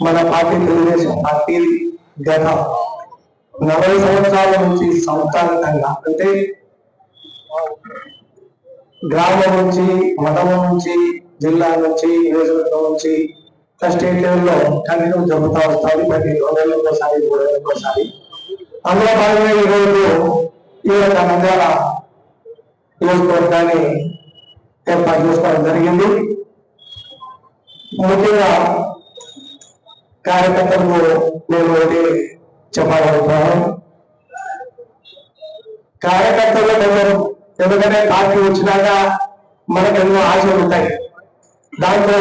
మన party Telugu Desam party గత 40 సంవత్సరాల నుంచి సంస్థాగతంగా అంటే గ్రామం నుంచి, మండలం నుంచి, జిల్లా నుంచి, నియోజకవర్గం నుంచి స్టేట్ లెవెల్లో కంటిన్యూ జరుగుతూ వస్తుంది. ప్రతి 2 నెలలకోసారి 3 నెలలకోసారి. అందులో భాగంగా ఈరోజు ఈ యొక్క నంద్యాల నియోజకవర్గాన్ని ఏర్పాటు చేసుకోవడం జరిగింది. ముఖ్యంగా కార్యకర్తలకు నేను ఒకటి చెప్పాలనుకున్నాను. కార్యకర్తలు కొంచెం ఎందుకంటే పార్టీ వచ్చినాక మనకు ఎన్నో ఆశలు ఉంటాయి. దాంట్లో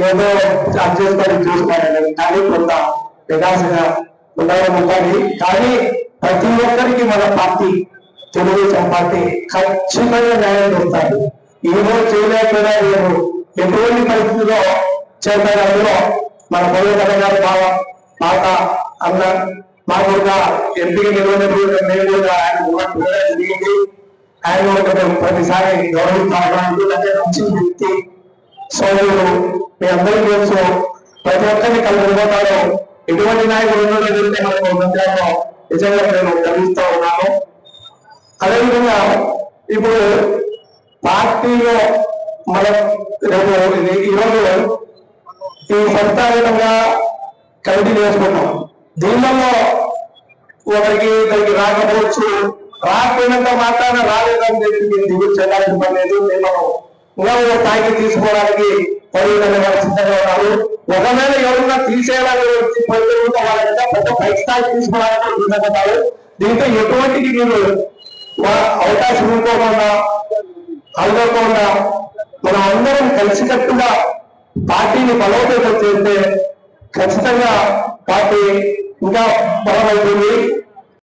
ఏదో అడ్జస్ట్ చూసుకోవాలి, కానీ కొంత వికాసంగా ఉండాలని ఉంటుంది. కానీ ప్రతి ఒక్కరికి మన పార్టీ తెలుగుదేశం పార్టీ ఖచ్చితంగా న్యాయం చేస్తారు. ఈ రోజు చేయలేకపోయినా లేదు, ఎటువంటి పరిస్థితుల్లో చేస్తారు. అందులో మన పొలకథ గారు బాగా పాత అన్న మాకు ఎంపీగా నిలవనప్పుడు మేము కూడా ఆయన జరిగింది. ఆయన ఒక ప్రతిసారి గౌరవించాలంటే మంచి వ్యక్తి సోదరుడు. మీ అందరికీ తెలుసు, ప్రతి ఒక్కరిని కలుపుకోతాడు. ఎటువంటి నాయకులు ఉండడంటే మనకు మంత్రాల్లో నిజంగా నేను గమనిస్తూ ఉన్నాను. అదేవిధంగా ఇప్పుడు పార్టీలో మనం రేపు ఈరోజు ఈ సంస్థాగతంగా కమిటీ చేసుకున్నాం. దీనిలో ఒకరికి ఇద్దరికి రాకపోవచ్చు, రాకపోయినంత మాత్రాన రాలేదని చెప్పి మీరు దిగులు చేయాల్సిన పని లేదు. మేము ఇంకా స్థాయికి తీసుకోవడానికి పరిగణన సిద్ధంగా ఉన్నారు. ఒకవేళ ఎవరున్నా తీసేయాలని వాళ్ళ పెద్ద పై స్థాయికి తీసుకోవడానికి సిద్ధపడ్డారు. దీంతో ఎటువంటిది మీరు అవకాశం అనుకోకుండా మనం అందరం కలిసికట్టుగా పార్టీని బలోపేతం చేస్తే ఖచ్చితంగా పార్టీ ఇంకా బలమవుతుంది.